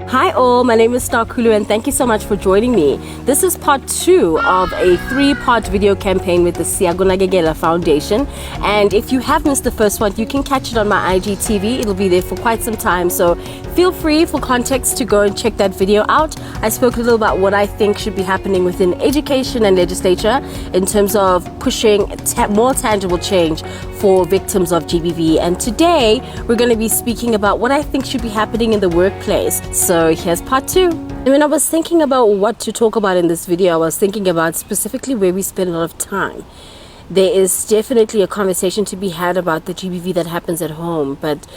Hi all, my name is Siyakunakekela and thank you so much for joining me. This is part 2 of a 3-part video campaign with the Siyakunakekela Foundation, and if you have missed the first one, you can catch it on my IGTV. It'll be there for quite some time, so feel free for context to go and check that video out. I spoke a little about what I think should be happening within education and legislature in terms of pushing more tangible change for victims of GBV, and today we're going to be speaking about what I think should be happening in the workplace. So here's part 2. And when I was thinking about what to talk about in this video, I was thinking about specifically where we spend a lot of time. There is definitely a conversation to be had about the GBV that happens at home, but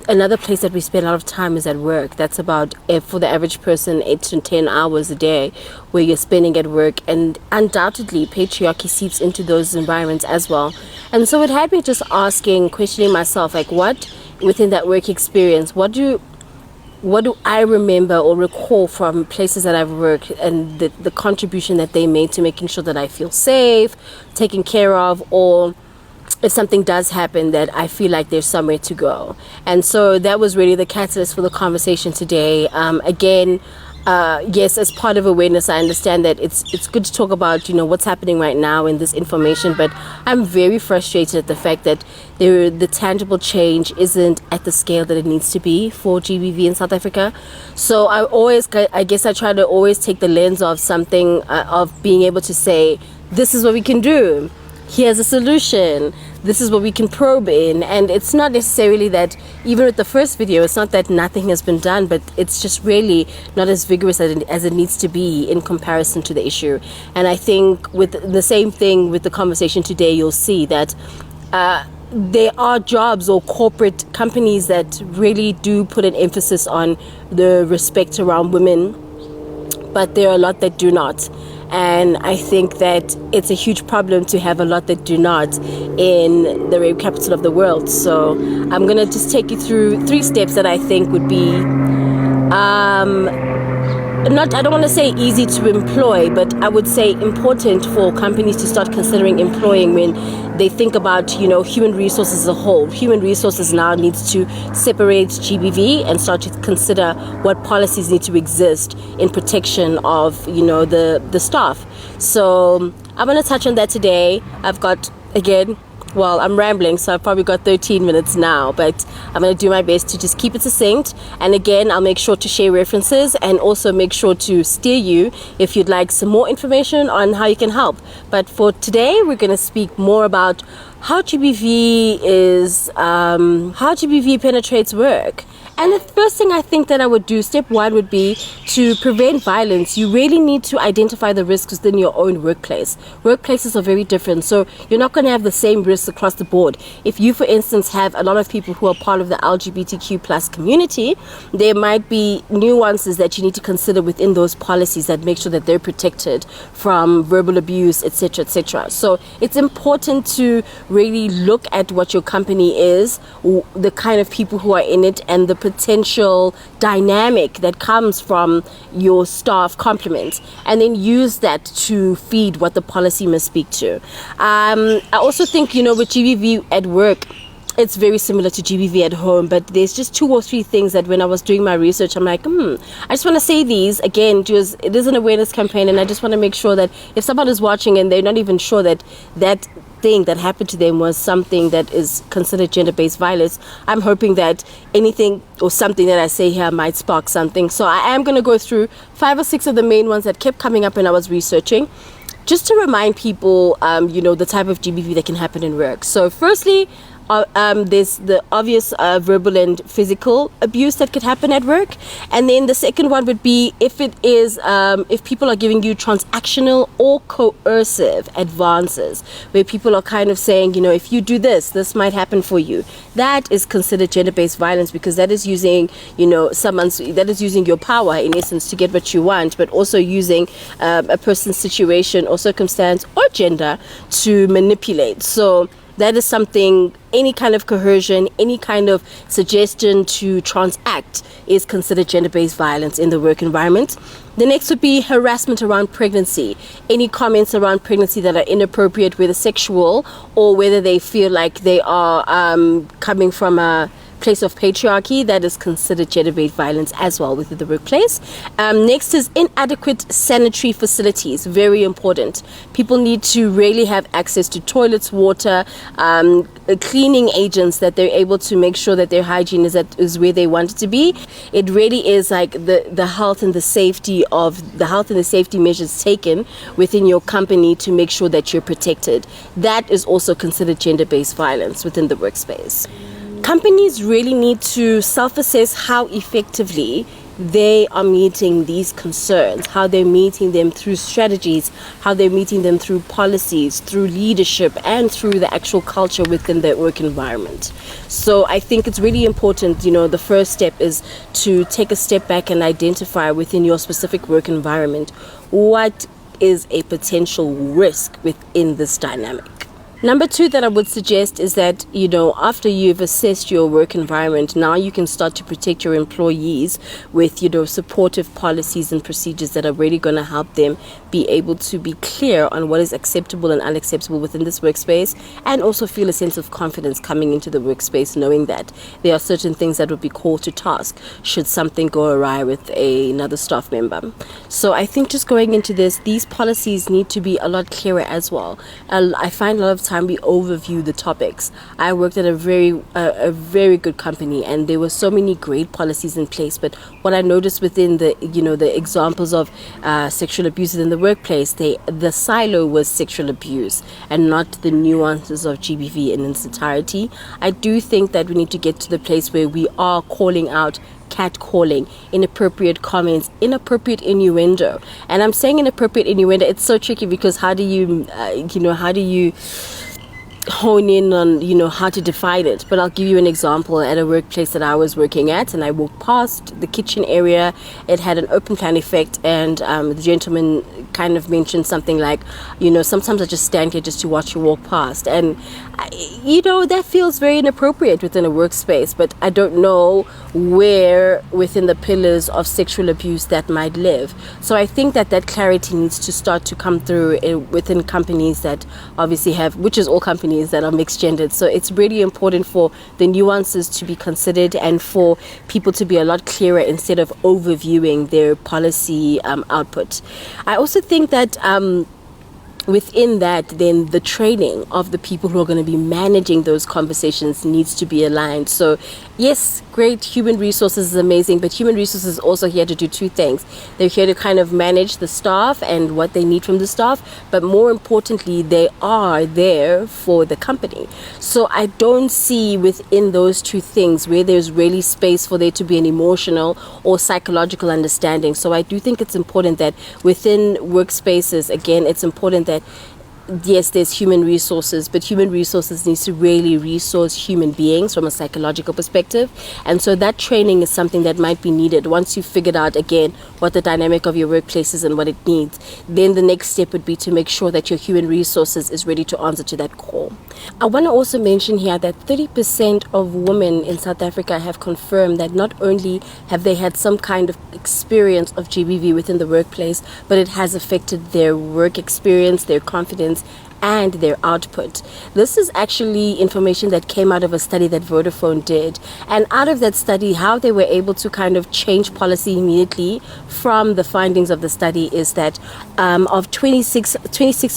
another place that we spend a lot of time is at work. That's about, for the average person, 8 to 10 hours a day where you're spending at work, and undoubtedly patriarchy seeps into those environments as well. And so it had me just questioning myself, like, what within that work experience, what do I remember or recall from places that I've worked, and the contribution that they made to making sure that I feel safe, taken care of, or if something does happen that I feel like there's somewhere to go. And so that was really the catalyst for the conversation today. Yes, as part of awareness, I understand that it's good to talk about, what's happening right now in this information, but I'm very frustrated at the fact that the tangible change isn't at the scale that it needs to be for GBV in South Africa. So I guess I try to always take the lens of something, of being able to say, this is what we can do. Here's a solution. This is what we can probe in. And it's not necessarily that, even with the first video, it's not that nothing has been done, but it's just really not as vigorous as it needs to be in comparison to the issue. And I think with the same thing with the conversation today, you'll see that there are jobs or corporate companies that really do put an emphasis on the respect around women, but there are a lot that do not. And I think that it's a huge problem to have a lot that do not in the rape capital of the world. So I'm going to just take you through 3 steps that I think would be I don't want to say easy to employ, but I would say important for companies to start considering employing when they think about, human resources as a whole. Human resources now needs to separate GBV and start to consider what policies need to exist in protection of, the staff. So I'm going to touch on that today. I've got, I'm rambling, so I've probably got 13 minutes now, but I'm going to do my best to just keep it succinct. And again, I'll make sure to share references and also make sure to steer you if you'd like some more information on how you can help. But for today, we're going to speak more about how GBV penetrates work. And the first thing I think that I would do, step 1, would be to prevent violence. You really need to identify the risks within your own workplace. Workplaces are very different, so you're not going to have the same risks across the board. If you, for instance, have a lot of people who are part of the LGBTQ plus community, there might be nuances that you need to consider within those policies that make sure that they're protected from verbal abuse, etc., etc. So it's important to really look at what your company is, the kind of people who are in it, and the potential dynamic that comes from your staff complement, and then use that to feed what the policy must speak to. I also think, with GBV at work, it's very similar to GBV at home, but there's just 2 or 3 things that when I was doing my research, I'm like, I just want to say these again, because it is an awareness campaign, and I just want to make sure that if someone is watching and they're not even sure that thing that happened to them was something that is considered gender-based violence, I'm hoping that anything or something that I say here might spark something. So I am going to go through 5 or 6 of the main ones that kept coming up when I was researching, just to remind people, the type of GBV that can happen in work. So firstly, there's the obvious verbal and physical abuse that could happen at work. And then the second one would be if people are giving you transactional or coercive advances, where people are kind of saying, if you do this, this might happen for you. That is considered gender-based violence, because that is using, that is using your power in essence to get what you want, but also using a person's situation or circumstance or gender to manipulate. So that is something, any kind of coercion, any kind of suggestion to transact is considered gender-based violence in the work environment. The next would be harassment around pregnancy. Any comments around pregnancy that are inappropriate, whether sexual or whether they feel like they are coming from a place of patriarchy, that is considered gender-based violence as well within the workplace. Next is inadequate sanitary facilities. Very important. People need to really have access to toilets, water, cleaning agents, that they're able to make sure that their hygiene is where they want it to be. It really is like the health and the safety measures taken within your company to make sure that you're protected. That is also considered gender-based violence within the workspace. Companies really need to self-assess how effectively they are meeting these concerns, how they're meeting them through strategies, how they're meeting them through policies, through leadership, and through the actual culture within their work environment. So I think it's really important, the first step is to take a step back and identify within your specific work environment what is a potential risk within this dynamic. Number 2 that I would suggest is that, after you've assessed your work environment, now you can start to protect your employees with, supportive policies and procedures that are really going to help them be able to be clear on what is acceptable and unacceptable within this workspace, and also feel a sense of confidence coming into the workspace, knowing that there are certain things that would be called to task should something go awry with another staff member. So I think just going into this, these policies need to be a lot clearer as well. I find a lot of time we overview the topics. I worked at a very good company, and there were so many great policies in place, but what I noticed within the examples of sexual abuse in the workplace, the silo was sexual abuse and not the nuances of GBV in its entirety. I do think that we need to get to the place where we are calling out catcalling, inappropriate comments, inappropriate innuendo. And I'm saying inappropriate innuendo, it's so tricky because how do you hone in on how to define it? But I'll give you an example. At a workplace that I was working at, and I walked past the kitchen area, it had an open plan effect, and the gentleman kind of mentioned something like, sometimes I just stand here just to watch you walk past, and that feels very inappropriate within a workspace, but I don't know where within the pillars of sexual abuse that might live. So I think that clarity needs to start to come through within companies that obviously have, which is all companies that are mixed gendered. So it's really important for the nuances to be considered and for people to be a lot clearer instead of overviewing their policy output. I also think that within that, then the training of the people who are going to be managing those conversations needs to be aligned. So yes, great, human resources is amazing, but human resources is also here to do 2 things. They're here to kind of manage the staff and what they need from the staff, but more importantly, they are there for the company. So I don't see within those 2 things where there's really space for there to be an emotional or psychological understanding. So I do think it's important that within workspaces, again, it's important that yes, there's human resources, but human resources needs to really resource human beings from a psychological perspective. And so that training is something that might be needed. Once you've figured out, again, what the dynamic of your workplace is and what it needs, then the next step would be to make sure that your human resources is ready to answer to that call. I want to also mention here that 30% of women in South Africa have confirmed that not only have they had some kind of experience of GBV within the workplace, but it has affected their work experience, their confidence, and their output. This is actually information that came out of a study that Vodafone did. And out of that study, how they were able to kind of change policy immediately from the findings of the study is that of 26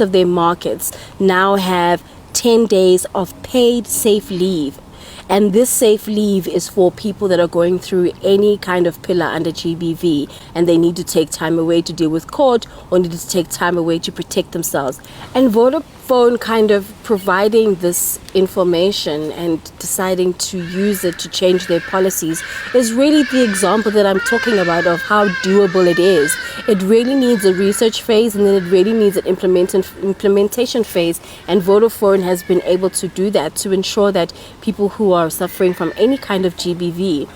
of their markets now have 10 days of paid safe leave. And this safe leave is for people that are going through any kind of pillar under GBV, and they need to take time away to deal with court or need to take time away to protect themselves. And Vodafone kind of providing this information and deciding to use it to change their policies is really the example that I'm talking about of how doable it is. It really needs a research phase, and then it really needs an implementation phase. And Vodafone has been able to do that to ensure that people who are suffering from any kind of GBV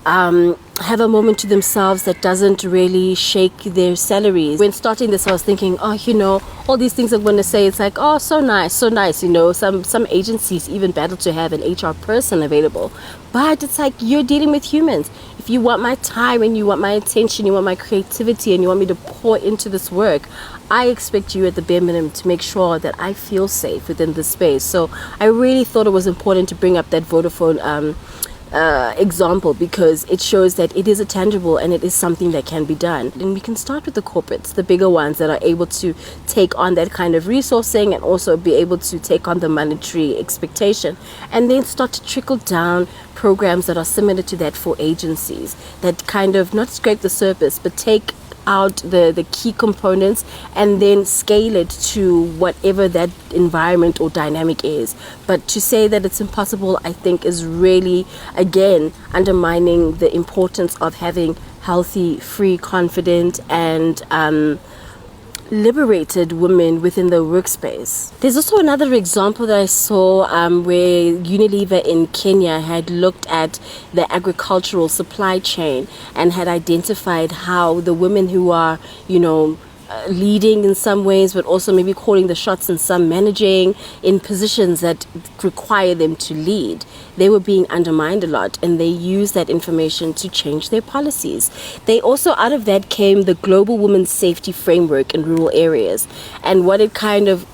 have a moment to themselves that doesn't really shake their salaries. When starting this, I was thinking, all these things I'm going to say, it's like, oh, so nice. Some agencies even battle to have an HR person available. But it's like, you're dealing with humans. If you want my time and you want my attention, you want my creativity, and you want me to pour into this work, I expect you at the bare minimum to make sure that I feel safe within this space. So I really thought it was important to bring up that Vodafone example, because it shows that it is a tangible and it is something that can be done. And we can start with the corporates, the bigger ones that are able to take on that kind of resourcing and also be able to take on the monetary expectation, and then start to trickle down programs that are similar to that for agencies that kind of not scrape the surface but take out the key components and then scale it to whatever that environment or dynamic is. But to say that it's impossible, I think, is really, again, undermining the importance of having healthy, free, confident, and liberated women within the workspace. There's also another example that I saw where Unilever in Kenya had looked at the agricultural supply chain and had identified how the women who are, leading in some ways, but also maybe calling the shots and some managing in positions that require them to lead, they were being undermined a lot, and they used that information to change their policies. They also, out of that came the Global Women's Safety Framework in rural areas, and what it kind of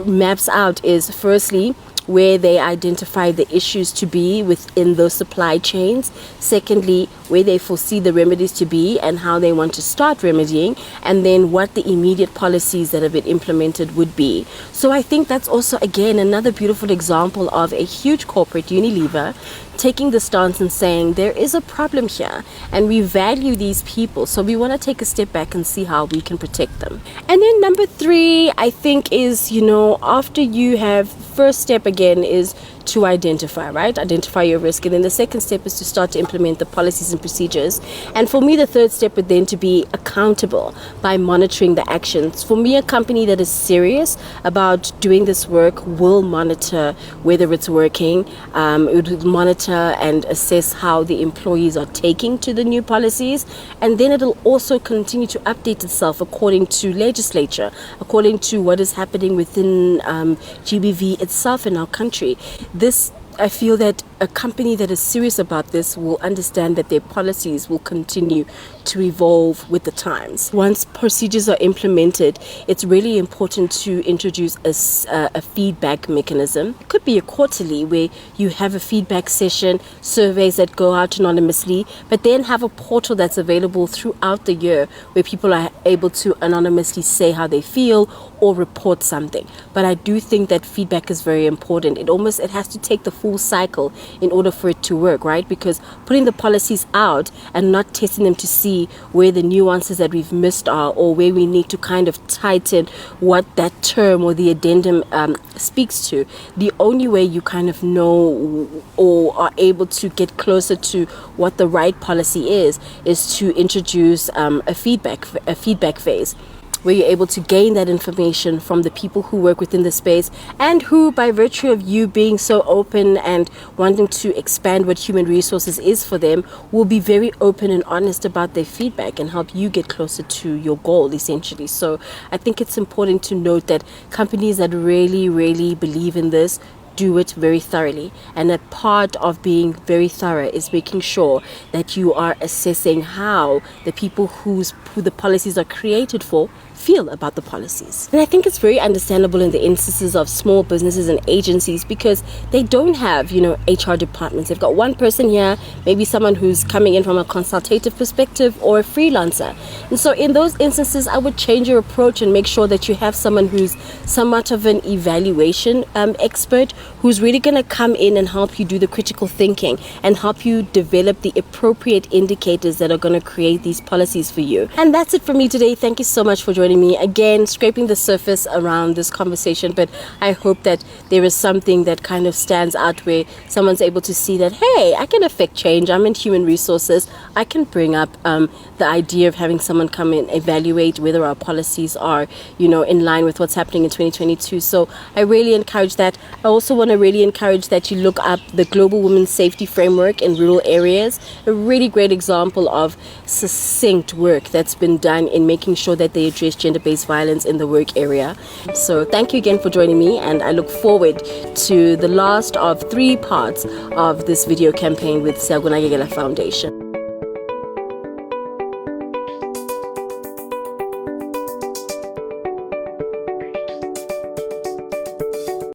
maps out is, firstly, where they identify the issues to be within those supply chains. Secondly, where they foresee the remedies to be and how they want to start remedying, and then what the immediate policies that have been implemented would be. So I think that's also, again, another beautiful example of a huge corporate, Unilever, taking the stance and saying there is a problem here and we value these people, so we want to take a step back and see how we can protect them. And then number 3, I think, is, after you have, first step again is to identify your risk, and then the second step is to start to implement the policies and procedures. And for me, the third step would then to be accountable by monitoring the actions. For me, a company that is serious about doing this work will monitor whether it's working. It would monitor and assess how the employees are taking to the new policies, and then it'll also continue to update itself according to legislature, according to what is happening within GBV itself in our country. This, I feel that a company that is serious about this will understand that their policies will continue to evolve with the times. Once procedures are implemented, it's really important to introduce a feedback mechanism. It could be a quarterly where you have a feedback session, surveys that go out anonymously, but then have a portal that's available throughout the year where people are able to anonymously say how they feel or report something. But I do think that feedback is very important. It has to take the full cycle in order for it to work, right? Because putting the policies out and not testing them to see where the nuances that we've missed are, or where we need to kind of tighten what that term or the addendum speaks to, the only way you kind of know or are able to get closer to what the right policy is to introduce a feedback phase, where you're able to gain that information from the people who work within the space, and who, by virtue of you being so open and wanting to expand what human resources is for them, will be very open and honest about their feedback and help you get closer to your goal, essentially. So I think it's important to note that companies that really, really believe in this do it very thoroughly, and that part of being very thorough is making sure that you are assessing how the people who the policies are created for feel about the policies. And I think it's very understandable in the instances of small businesses and agencies, because they don't have, HR departments. They've got one person here, maybe someone who's coming in from a consultative perspective or a freelancer. And so in those instances, I would change your approach and make sure that you have someone who's somewhat of an evaluation expert, who's really going to come in and help you do the critical thinking and help you develop the appropriate indicators that are going to create these policies for you. And that's it for me today. Thank you so much for joining me. Again, scraping the surface around this conversation, but I hope that there is something that kind of stands out where someone's able to see that, hey, I can affect change. I'm in human resources. I can bring up the idea of having someone come in, evaluate whether our policies are, in line with what's happening in 2022. So I really encourage that. I also want to really encourage that you look up the Global Women's Safety Framework in rural areas. A really great example of succinct work that's been done in making sure that they address gender-based violence in the work area. So thank you again for joining me, and I look forward to the last of 3 parts of this video campaign with Siyakunakekela Foundation.